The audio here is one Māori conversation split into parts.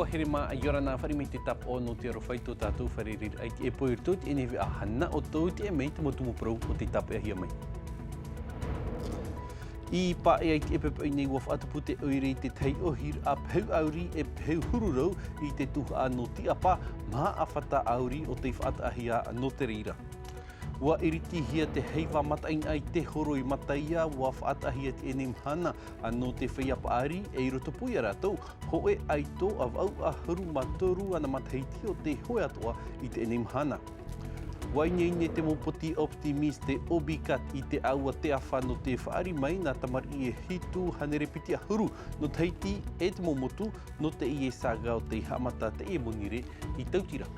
Ko here ma ayora na whare me te tap o no te arowhaito tātou whare rir ai e poirtut e newe a hana o tau te e mei te motumu prou o te tap e hia mai. I pa e ai te epepe nei waf atupu te oire te tei ohir a peu auri e peu hururau i te tuha no ti apa ma a whata auri o te whaatahia no te rira. Wa iriti hia te heiwa matain ai te horoi mataia wa whaatahia te enem hana anō te whea paari e i roto pui aratou hoe ai tō a wau a huru matoru ana mataiti o te hoe atoa i te enem hana. Wainei te mopoti optimiste obikat i te aua te awhano te whaari mai nā tamari e hitu hanere piti a huru no teiti e te momotu no te i e saga o te hamata te e monire i tautira.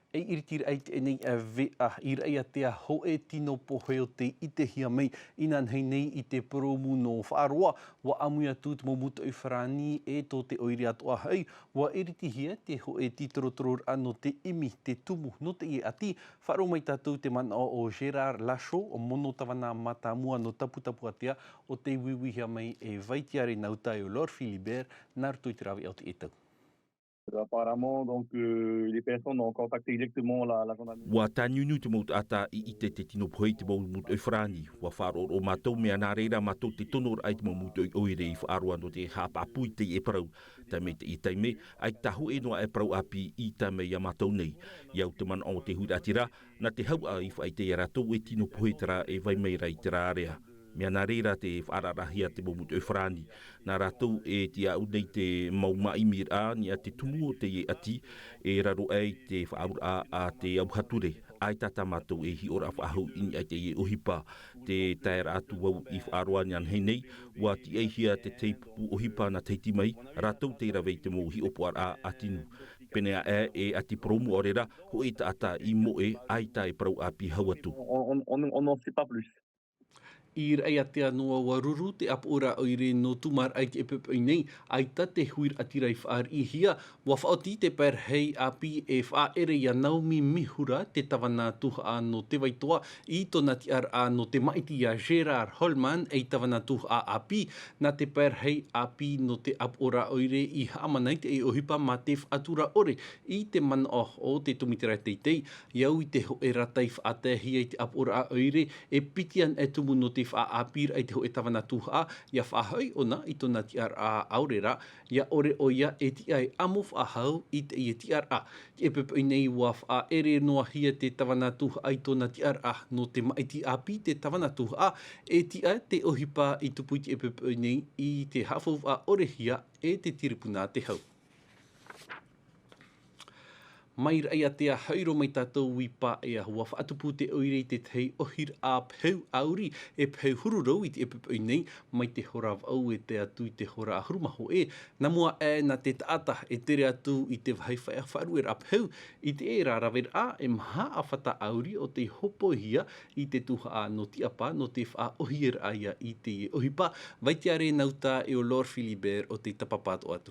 E iritir ai te enei a vea i reia te a hoe tino poheo te i te hia mei inan hei nei i te promu no whaaroa wa amuia tūt mo muta i wharani e tō te oiri atoa hei wa iriti hia te hoe titorotoror ano te imi te tumu no te i ati wharo mai tātou te mana o Gerard Lasho o mono tawana mata mua no taputapu atea o te wiwihia mai e vaitiare nautai o Lord Philibert nā rutu i te rawi au te etau. Apparemment, donc, les personnes ont contacté directement la gendarmerie. Wa taniunu te mout ata i te tino pohei te mout oifrani. Wa wharo o mātou mea nā reira mātou te tonor ai te mout oire i whaaroa no te hapa apui te e parau. Ta me te i taime, ai tahu e noa e parau api i ta me ia mātou nei. Iau te man o te huratira, na te hau a i whai te ratou e tino pohei tera e vai meira i tera area. Mea nā reira te whaararahia te mout oifrani. Nā ratou e te au nei te maumaimir a ni a te tumu o te e ati e raro ai te whaarura a te auhature. Ai tata mātou e hi ora whaahau ini ai te e ohipa te taera atu wau i whaaroa nian hei nei wa ti eihia te teipupu ohipa na teiti mai ratou te rawei te mo hi opoar a atinu. Penea e ati promu orera ho e ta i moe ai tai parau api hauatu. On n'en sait pas plus. I reia te anoa waruru te apura oire no tumar ai te epepe nei ai ta te huir atirai whaar i hia wa whaoti te per hei api e wha ere ia Naomi Mihura te tawana tuha no te waitoa i tona ti ar no te maiti a Gerard Holman e tawana tuha a api na te per hei api no te apura oire i hamanai te e ohipa ma te whatura ore i te mana o te tumitera teitei iau i te ho e ratai whaatehi i te apura oire e pitian e tumu no te whaapir ai te ho e tawana tuha ia whahoi ona i tona ti ar a aurera ia ore o ia e ti ai amo whahau i te i ti ar a e pepe nei wa wha ere noa hia te tawana tuha ai tona ti ar a no te maiti api te tawana tuha e ti ai te ohipa i tupu i te e pepe nei i te hafau a ore hia e te tiripuna te hau. Mai rai a te hairo mai tātou wipa e a hua whaatupu te oire te tei ohir a peu auri e peu hururau i te epepe nei mai te horav au e te atu i te hora a hurumaho e. Na mua e na te taata e tere atu i te whai wharuer a peu i te e rarawer a e maha a whata auri o te hopo hia i te tuha a no ti apa no te wha ohir aia i te ohipa. Vaitiare nauta e o Lord Philibert o te tapapato atu.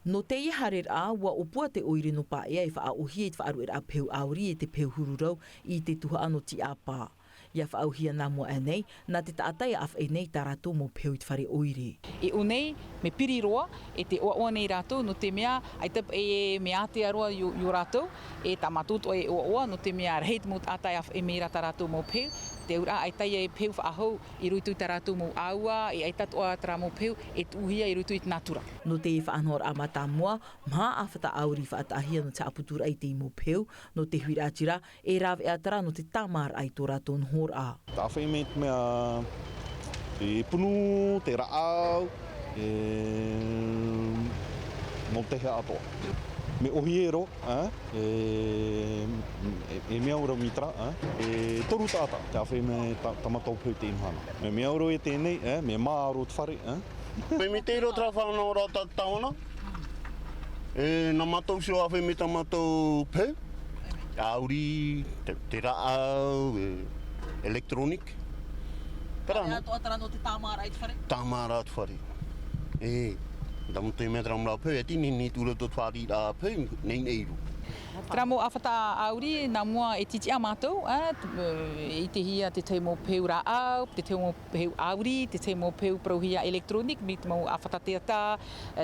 No te i harer a, wa opua te oire no pa ea i wha auhia i whaaruer a peu auri e te peu hururau i te tuha ano ti a pā. Ia wha auhia nā mua e nei, nā te taatai a whae nei tā rātou mō peu i te whare oire. E o nei, me piri roa, e te oa nei rātou, no te mea, ai tap e me ate aroa i rātou, e tā matoto e oa, no te mea reit mō tātai a whae me rata rātou mō peu, te ura ai tai e peu whaahau i rutu i tā rātou mō aua, e ai tatoa tā rā mō peu, e tuuhia i rutu i natura. No te e whaanhor a mata mua, maa a whata auri whaatahia no te aputura i te i mō peu, no te huira atira, e rāwe atara no te tamar ai tō rātou nhor a. Tā whai me te mea, te punu, te raau, no te hea atoa. Me ohiero, e mea ura mitra, e toru tāta, te awhi me tamatau pui te imhana. Me mea ura e tēnei, me maaro te whare. Me me te iro tra whanau rā tātawana, nā matau sio awhi me tamatau pui, auri, te raau, elektronik. Pera atoa tara no te tāmara i te whare? Tāmara te whare. Damu te mea tram rā pui, e tini ni tūra tō whāri rā pui, nei neiru. Tera mo awhata auri, nā mua e titi a mātou, i te hia te tei mo peu rā au, te tei mo peu auri, te tei mo peu prohia elektronik, mi te mo awhata te ata,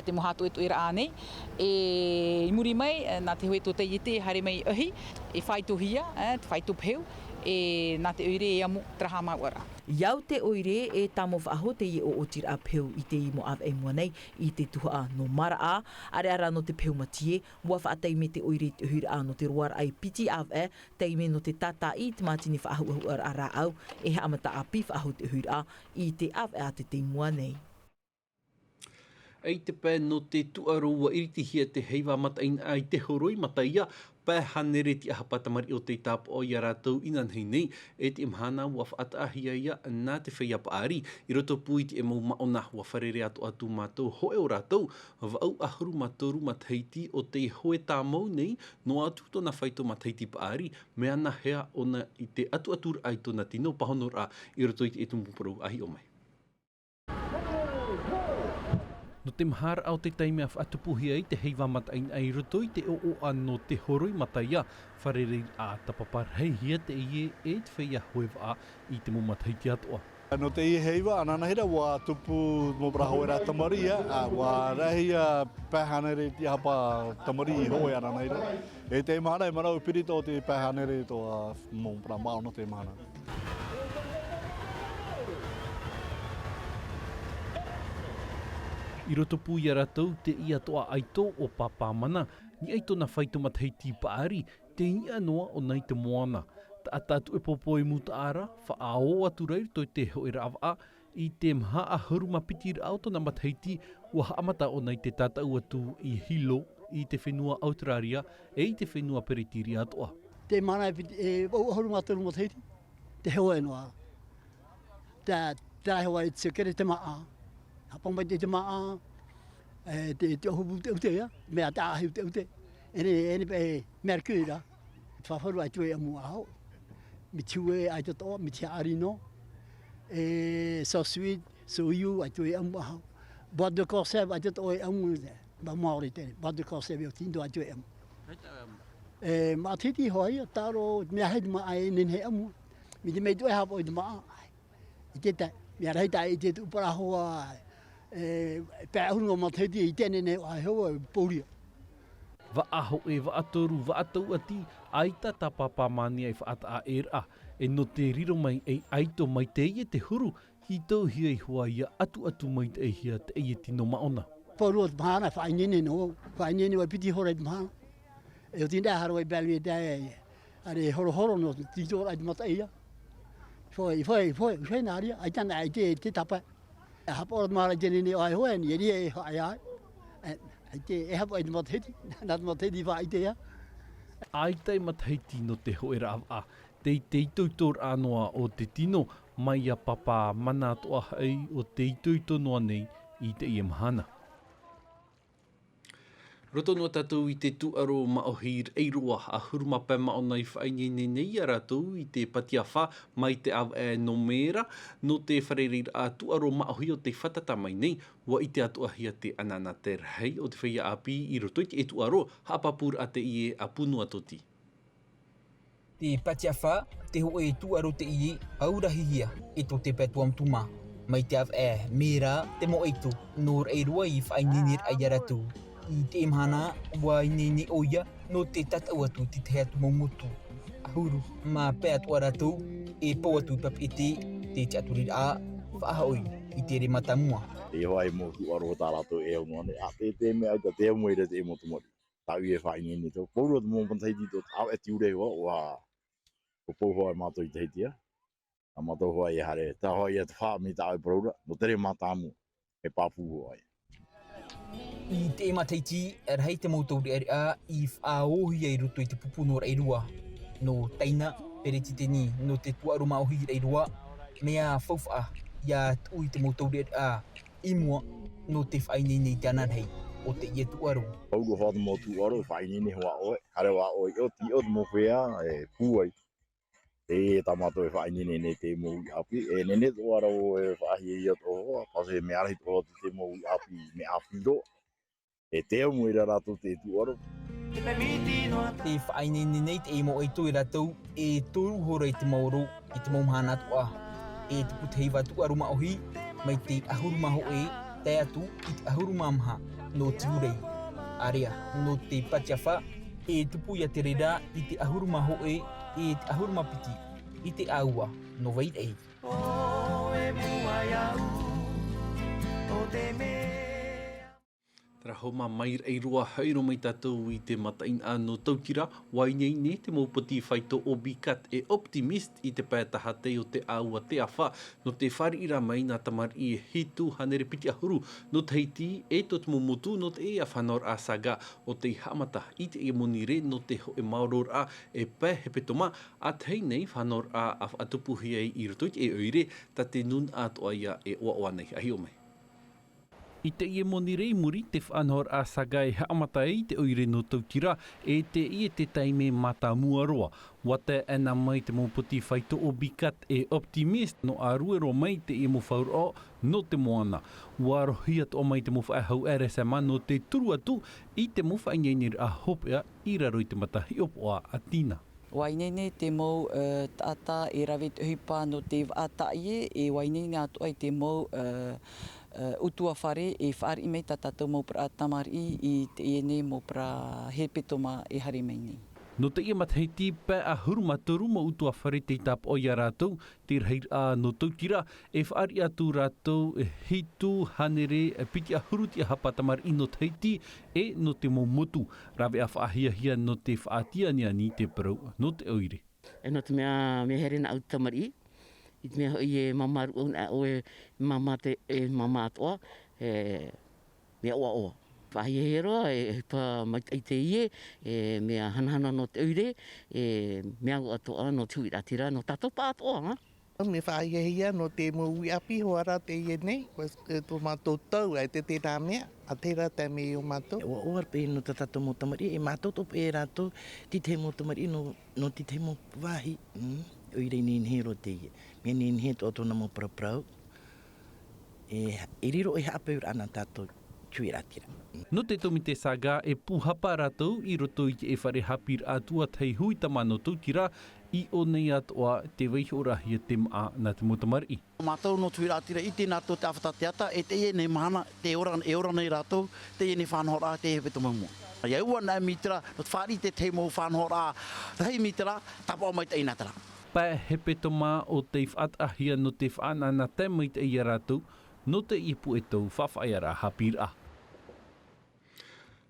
te mo hatu e tu ira ānei. I muri mai, nā te hoe tō te i te hare mai ahi, e whaitu hia, te whaitu peu, nā te oire e amu traha mauara. Iau te oire e tamo whaaho te i o tira peu i te i mo awe mua nei i te tuha no mara a, are ara no te peu matie, mua whaatei me te oire te hura a no te ruara ai piti awe, te me no te tata i te matini whaahu ar ara au, e ha amata a pi whaaho te hura a i te awe a te te mua nei. Ei te pē no te tuarua iriti hia te heiwa matain ai te horoi mataia, pē hanere ti aha patamari o te tāpa o ia rātou ina nei e te imhana ua whaata ahia ia nā te whai apaari. I roto pui te e mau maona ua wharere atu mātou hoe o rātou, wau ahuru matoru mataiti o te hoe tā mau nei no atu tona whaito mataiti paari, me ana hea ona i te atu ai tona tino pahonora i roto i te etumupuru ahi o mai. No te mahara au te taime a whaatupuhi ai te heiwa matain ai roto i te o ano te horoi mataia wharere a tapapar hei hia te ie e te whaia hoewa i te mo mataiti atoa. No te i heiwa anana hera wa tupu mo braho era tamari wa rahi pahanere ti hapa tamari hoe anana hera. E te mahana e marau pirito te pahanere to mo bra mao no te mahana. I roto pū i rātou te ia toa aito o pāpāmana, ni aito na whaito mataiti paari, te ia noa o nei te moana. Ta atatu e popo e muta ara, whaao atu reir toi te hoe rawa, i te mha a huru mapiti rauto na mataiti, ua haamata o nei te tatau atu i hilo, i te whenua Australia, e i te whenua Peretiri atoa. Te mana e huru matoru mataiti, te hewa e noa. Te hewa e tsekere te maa. Hapamai te maa, te ohupu te ute ia, mea te ahi te ute. Ene pe mea kuira, whawharu ai tue amu aho. Mi tue ai te toa, mi te arino. So sweet, so you ai tue amu aho. Bois de Corsair ai te toa amu, ba Māori tene, Bois de Corsair o tindo ai tue amu. Mā titi hoi, taro, mea heiti maa e nene amu. Mi te mei tue hapo i te maa. I te tai, mea reita i te tupara hoa, pēhunga mataiti i tēnene ai hewa pōria. Vaaho e vaatoru vaatau ati, aita ta papamani ai whaata a era, e no te riro mai e aito mai te ie te huru, hi tau hia i hua ia atu mai te hia te ie tino maona. Pōrua te mahana, whainene no, whainene wai piti hora i te mahana. E o tinda haro i bēlu e tēi, are horo no titora i te mataia. Whai nāria, ai tana ai te tapa. E hapa ora mahara tenene o ai hoa ni, e ria e hai ai. E hapa ai te matahiti, nā te matahiti wha i te ia. Ai tai matahiti no te hoe rawa, te itoutor anoa o te tino, mai a papa mana toa hai o te itoutonoa nei i te ia mahana. Roto noa tātou i te tuaro maohir eiroa a hurumapa maona i whainene nei a rātou i te patia wha mai te au e no mera no te wharerir a tuaro maohi o te whatata mai nei wa i te atuahia te anana te rei o te whaia api i roto i te tuaro hapapur a te ie a punua toti. Te patia wha, te ho e tuaro te ie aurahihia e to te pētuam tuma. Mai te au e mera te mo eitu nor eirua i whainenir ai a rātou. I te imhana wa inene oia no te tatau atu te te atu momotu. Ahuru, mā pē atu aratou e pau atu papete te te aturir a whaahoi i te re matamua. E hoai mo tu aro tā rato e o ngone, a te mea ita te amuere te e mo tumori. Tau e whainene tau. Pauro te mo pantaiti tō au e tiurai hoa, o pau hoa e mātou i te heitia. A mātou hoa e hare, tā hoa e te wha mi tā au paura, no tere mātamu e pāpū hoa e. I te mataiti, rei te moutou re a i whaohi ai roto i te pupunora e rua. No taina, pereti teni, no te tuaru maohi e rua, mea whauwha ia tui te moutou re a i mua no te whainene i te anarhei o te ia tuaru. Pauro hoa te mo tuaru, whainene hoa oe, hare hoa oe, o ti o te mo whea, e pūai. E tamato e whainene ne te mo i api, e nene tuara o e whahi e ia toho, pase me arahi toho te mo i api me apiro. E te amu i rarato te tuaro. Te whainini nei te emo e tui ratou e toru hora i te mauro i te mahana toa. E te putei watu aruma ohi mai te ahuruma ho e te atu i te ahuruma maha no tiurai. Area no te patiawha e tupu ia te rera i te ahuruma ho e te ahuruma piti i te aua no wairei. Tara homa mair ei roa hairo mai tātou i te matain no tautira, wai nei ne te maupati whaito o bikat e optimist i te pētaha te o te aua te awha, no te whari ira mai nā tamar i e hitu hanere piti ahuru, no teiti e tot momotu no te e a whanor a saga o te hamata i te e monire no te ho e mauror a e pē he petoma, a tei nei whanor a atupuhi ei i rotoit e oire, ta te nun atoa ia e oa nei ahi o mai. I te ie monirei muri te whanor a saga e haamata i te oire no tautira e te ie te taime mata muaroa. Wate ena mai te mōputi whaito o bikat e optimist no a ruero mai te ie mo whauro no te moana. Waro hiat o mai te mo whaehau RSMA no te turu atu i te mo whaingenir a hopea i raro i te matahi opoa a tina. Wainene te mau tata e rawet uhipa no te wātaie e wainene atua i te mau utua whare e whaari mei tātou mau pra tamari i te iene mau pra hepetoma e hari mei nei. No te ia matahiti pē a hurumaturu mo utua whare te tap o ia rātou, te reir a no tautira, e whaari atu rātou e hitu hanere piti a huruti a hapa tamar i no teiti e no te momotu, rawe a whaahia no te whaatia ni te parau no te oire. E no te mea here na au tamari, i te mea hoi e mamaru o e mama atoa, mea oa oa. Whahia heroa e pa mai te ie, e mea hanahana no te oire, e mea o atoa no te uiratira no tato pa atoa. Me whahia no te mui api hoara te ie nei, tō mātou tau e te tērā mea, a tērā te me o mātou. O oar pe no te tato mo tamari, e mātou tope e rātou, ti te mo tamari no ti te mo wahi. Oire ni hero te ie. Me ni he tō tōna mo praprau. E riro e hapeur ana tātou tuiratira. No te tomi te saga e puhapa rātou i roto i te e whare hapir atua tei hui tamano tautira i o nei atoa te weihorahia te maa na te motamari. Mātou no tuiratira i tēnā tō te awhatateata e te ie nei mahana, te ora nei rātou, te ie nei whanhora te hepe tomamua. Ia ua nai mitera, no te whaari te te mo whanhora, rei mitera, tapa o mai te inatara. Pā hepe toma o te whaatahia no te whaanana te mai te ia rātou, no te ipu e tau whawhaiara hapir a.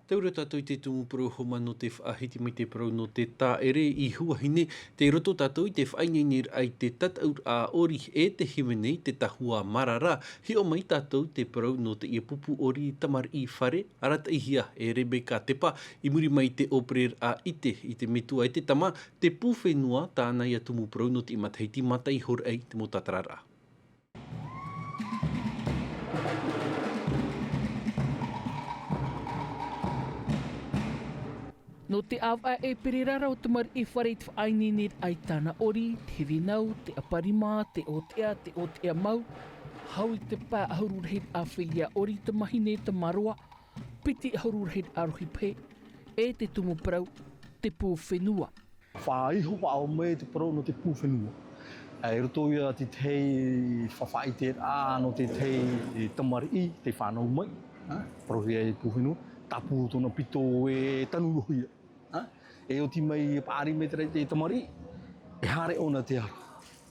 Te ura tātou i te tumupuro homa no te whaahiti mai te parau no te tā ere i huahine, te roto tātou i te whaingenir ai te tataur a ori e te himenei te tahua marara, hi o mai tātou te parau no te ia pupu ori tamar i whare, arata ihia e Rebeka Tepa, i muri mai te operer a ite i te metua i te tama, te pūwhenua tāna ia tumupuro no te imatahiti matai hor ei te motatarara. No te awa e pererara o te mari e whare te whainini ai tāna ori, te winau, te aparima, te otea mau, hau i te pā ahururhead a whilia ori te mahine te maroa, piti ahururhead a rohi pe, e te tumu parau, te pū whenua. Whaiho wao me te parau no te pū whenua. E roto ia te tei whawhai te a no te tei tamari i, te whanau mai, parohi e pū whenua, tapu tōna pito e tanu rohia. E o ti mai pāri me te tamari, e hare ona te ara.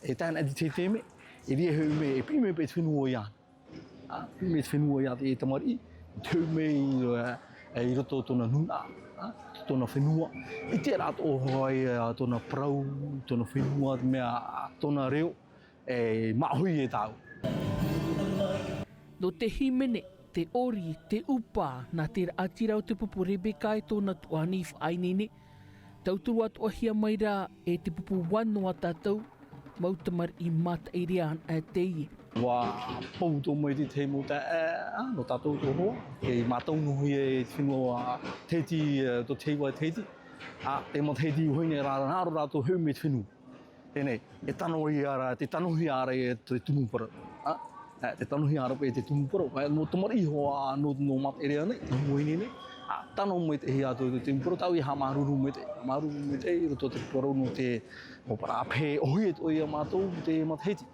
E tāna te teme, e ria heu me e pime pe te whenua ia. Pime te whenua ia te tamari, te me i roto tōna nuna, tōna whenua. I te rato hoi tōna prau, tōna whenua, mea tōna reo, e mahui e tāu. No te himene, te ori, te upa, nā te atira o te pupu Rebeka e tōna tuani whainini, tauturu atu ahia mai rā e te pupu wanoa tātou, mautamar i mata i rea an a teie. Wa pou tō mai te te mo te no tātou tō hoa, e mātou nuhi e whenua teiti, tō teiwa teiti, e ma teiti uhoine rāra nāro rātou heu me te whenua. Tēnei, e tanohi ara, te tanohi ara e te tumupara. Te tanohi ara e te tumupara, no tamari hoa no mata e rea nei, no uhoine nei, Tano mo te hia to te impro tau I ha maruru mo te I roto te porono te mo para phe oi to ia matou te matheti.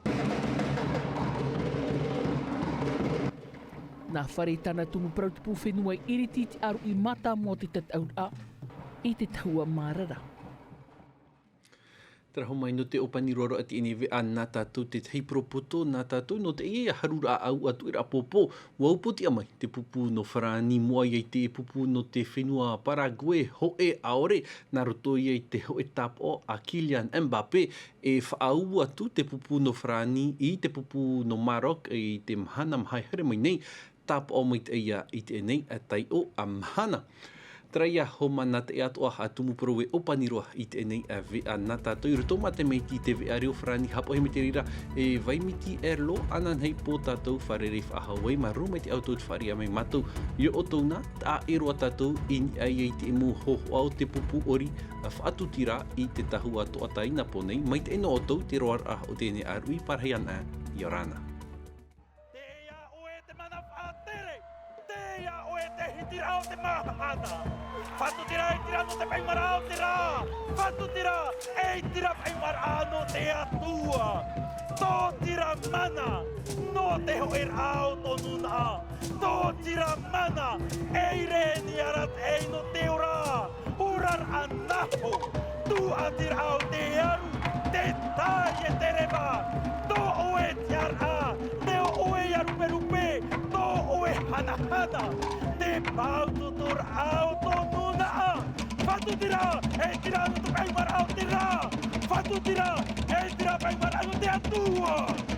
Nā whare tana tunu prau te pūwhenua iriti te aru I mata mō te tatau a I te taua marara. Tera ho mai no te opani roro ati ene a nā tātou te heipropoto, nā tātou no te ia harura au atu ira popo. Waupoti amai te pupu no wharani mua iei te pupu no te whenua Paraguay hoe aore. Nā roto iei te hoe tapo a Kylian Mbappé e whaau atu te pupu no wharani I te pupu no Maroc I te mahana mahai here mai nei. Tapo o mai te ia I te nei a tai o a mahana. Traia ho mana te atoa a tumu pro e opaniroa I te enei a vea nata toi roto ma te meiti te vea reo whrani hapo he me te rira e vaimiti lo anan hei po tātou wharere whahawai ma roma te autou te wharia mai matou I o tōna a eroa tātou ini ai ei te emu ho au te pupu ori a whaatu tira I te tahu ato atai na ponei mai te eno otou te roar a o te ene arui parheian a Iorana. Tira o te mahana. Fatu tira e tira no te paimara o tira. Fatu tira e tira paimara no te atua. Tō tira mana no te hoer au no nuna. Tō tira mana e re ni arat e no te ora. Urar anapo. Tu atira au te aru. Te tai e te reba. Tō oe te ara. Neo oe aru perupe. Tō oe hana hana. Te pau tutur au to nuna. Fatu tira e tira no te paimara au tira. Fatu tira e tira paimara no te atua.